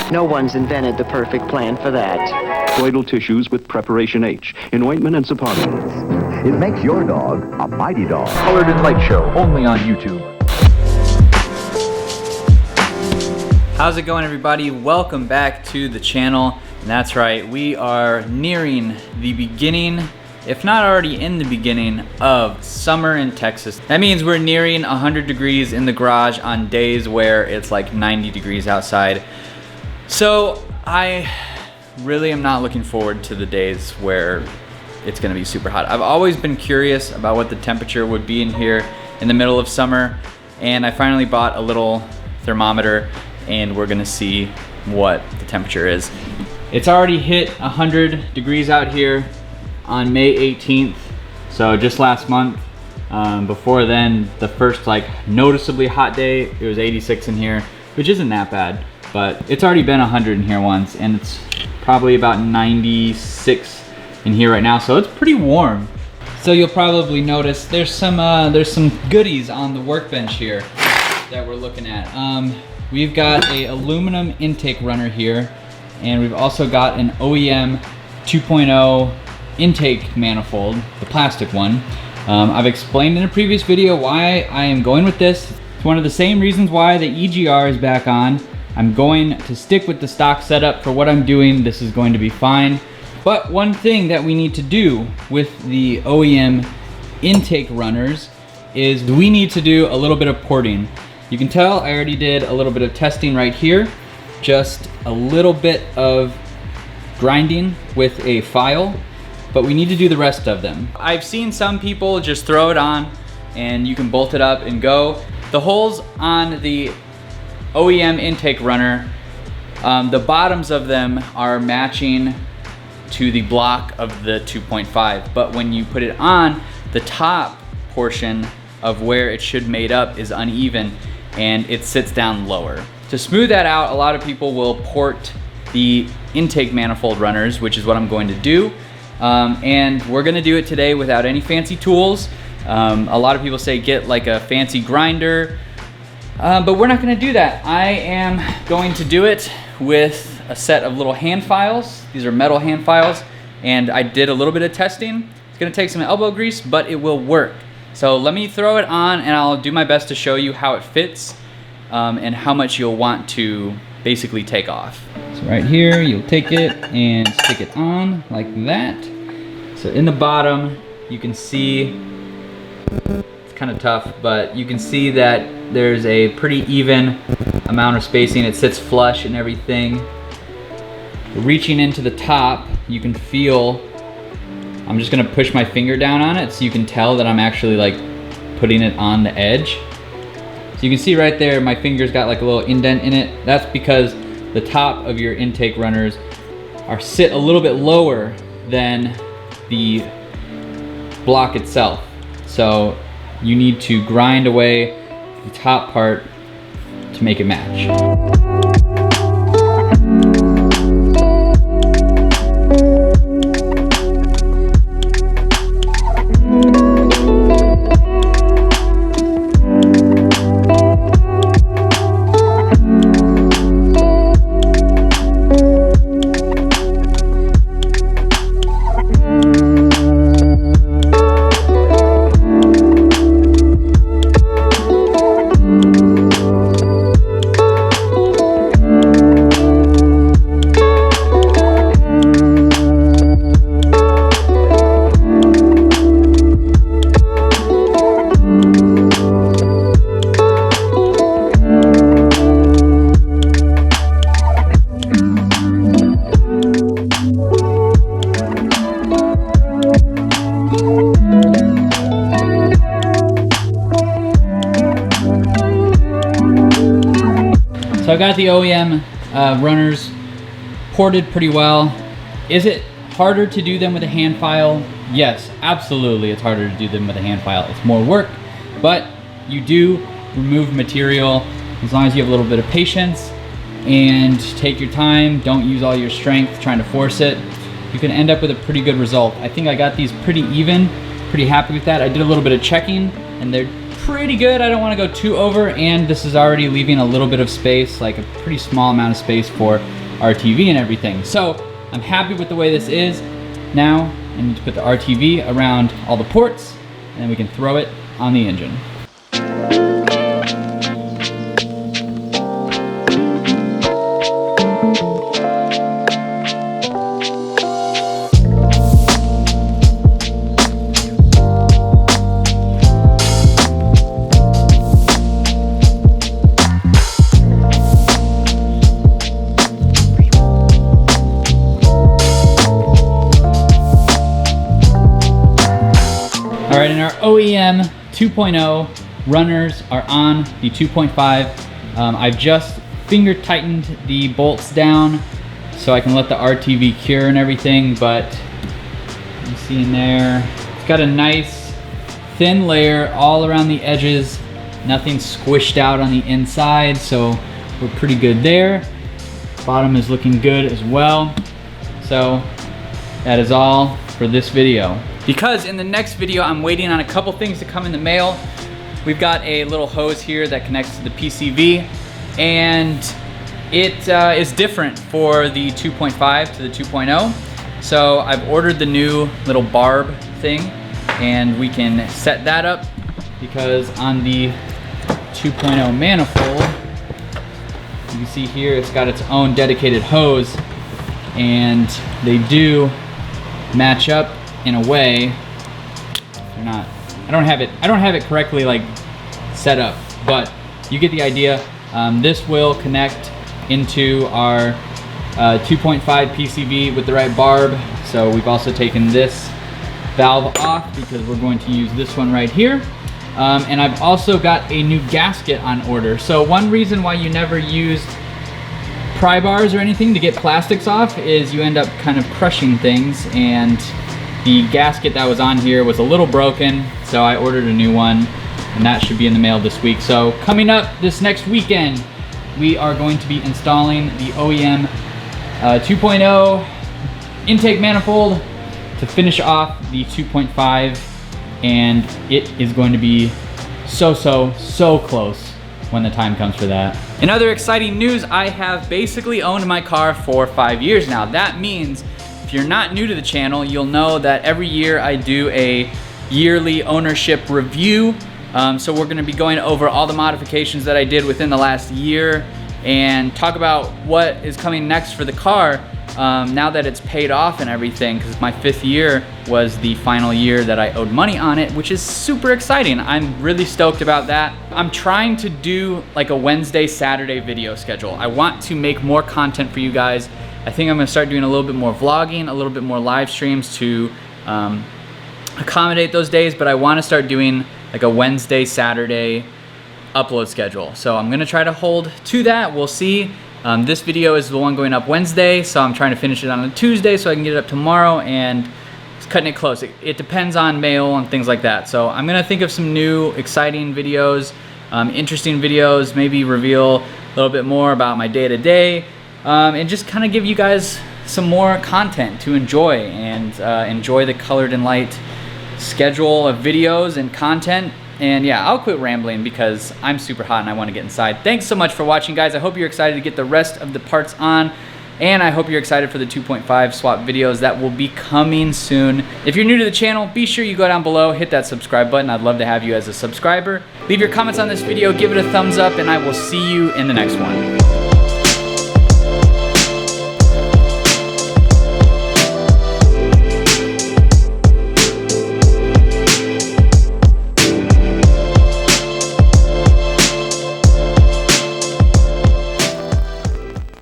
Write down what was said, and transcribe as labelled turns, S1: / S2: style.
S1: No one's invented the perfect plan for that.
S2: Colloidal tissues with preparation H in ointment and suppositories.
S3: It makes your dog a mighty dog.
S4: Colored in Light Show, only on YouTube.
S5: How's it going, everybody? Welcome back to the channel. And that's right, we are nearing the beginning, if not already in the beginning, of summer in Texas. That means we're nearing 100 degrees in the garage on days where it's like 90 degrees outside. So I really am not looking forward to the days where it's gonna be super hot. I've always been curious about what the temperature would be in here in the middle of summer, and I finally bought a little thermometer, and we're gonna see what the temperature is. It's already hit 100 degrees out here on May 18th, so just last month. Before then, the first like noticeably hot day, it was 86 in here, which isn't that bad, but it's already been 100 in here once, and it's probably about 96 in here right now, so it's pretty warm. So you'll probably notice there's some goodies on the workbench here that we're looking at. We've got a aluminum intake runner here, and we've also got an OEM 2.0 intake manifold, the plastic one. I've explained in a previous video why I am going with this. It's one of the same reasons why the EGR is back on. I'm going to stick with the stock setup for what I'm doing. This is going to be fine. But one thing that we need to do with the OEM intake runners is we need to do a little bit of porting. You can tell I already did a little bit of testing right here. Just a little bit of grinding with a file, but we need to do the rest of them. I've seen some people just throw it on and you can bolt it up and go. The holes on the OEM intake runner, the bottoms of them are matching to the block of the 2.5, but when you put it on, the top portion of where it should mate up is uneven and it sits down lower. To smooth that out, a lot of people will port the intake manifold runners, which is what I'm going to do. And we're gonna do it today without any fancy tools. A lot of people say get like a fancy grinder, but we're not gonna do that. I am going to do it with a set of little hand files. These are metal hand files, and I did a little bit of testing. It's gonna take some elbow grease, but it will work. So let me throw it on and I'll do my best to show you how it fits and how much you'll want to basically take off. So right here, you'll take it and stick it on like that. So in the bottom, you can see, it's kind of tough, but you can see that there's a pretty even amount of spacing. It sits flush and everything. Reaching into the top, you can feel, I'm just gonna push my finger down on it so you can tell that I'm actually like putting it on the edge. So you can see right there, my finger's got like a little indent in it. That's because the top of your intake runners sit a little bit lower than the block itself. So you need to grind away the top part to make it match. So I got the OEM runners ported pretty well. Is it harder to do them with a hand file? Yes, absolutely it's harder to do them with a hand file. It's more work, but you do remove material as long as you have a little bit of patience and take your time. Don't use all your strength trying to force it. You can end up with a pretty good result. I think I got these pretty even, pretty happy with that. I did a little bit of checking and they're pretty good. I don't want to go too over, and this is already leaving a little bit of space, like a pretty small amount of space for our TV and everything. So I'm happy with the way this is. Now I need to put the RTV around all the ports, and then we can throw it on the engine. All right, and our OEM 2.0 runners are on the 2.5. I've just finger tightened the bolts down so I can let the RTV cure and everything, but you see in there, it's got a nice thin layer all around the edges, nothing squished out on the inside, so we're pretty good there. Bottom is looking good as well. So that is all for this video. Because in the next video, I'm waiting on a couple things to come in the mail. We've got a little hose here that connects to the PCV, and it is different for the 2.5 to the 2.0. So I've ordered the new little barb thing, and we can set that up because on the 2.0 manifold, you can see here it's got its own dedicated hose, and they do match up in a way. They're not, I don't have it correctly like set up, but you get the idea. This will connect into our 2.5 PCV with the right barb. So we've also taken this valve off because we're going to use this one right here. And I've also got a new gasket on order. So one reason why you never use pry bars or anything to get plastics off is you end up kind of crushing things, and the gasket that was on here was a little broken, so I ordered a new one, and that should be in the mail this week. So coming up this next weekend, we are going to be installing the OEM 2.0 intake manifold to finish off the 2.5, and it is going to be so close when the time comes for that. In other exciting news, I have basically owned my car for 5 years now. That means if you're not new to the channel, you'll know that every year I do a yearly ownership review. So we're gonna be going over all the modifications that I did within the last year and talk about what is coming next for the car now that it's paid off and everything, because my 5th year was the final year that I owed money on it, which is super exciting. I'm really stoked about that. I'm trying to do like a Wednesday, Saturday video schedule. I want to make more content for you guys. I think I'm gonna start doing a little bit more vlogging, a little bit more live streams to accommodate those days, but I wanna start doing like a Wednesday, Saturday upload schedule. So I'm gonna try to hold to that, we'll see. This video is the one going up Wednesday, so I'm trying to finish it on a Tuesday so I can get it up tomorrow, and it's cutting it close. It depends on mail and things like that. So I'm gonna think of some new exciting videos, interesting videos, maybe reveal a little bit more about my day-to-day, and just kind of give you guys some more content to enjoy, and enjoy the colored and light schedule of videos and content. And yeah, I'll quit rambling because I'm super hot and I want to get inside. Thanks so much for watching, guys. I hope you're excited to get the rest of the parts on, and I hope you're excited for the 2.5 swap videos that will be coming soon. If you're new to the channel, be sure you go down below, hit that subscribe button. I'd love to have you as a subscriber. Leave your comments on this video, give it a thumbs up, and I will see you in the next one.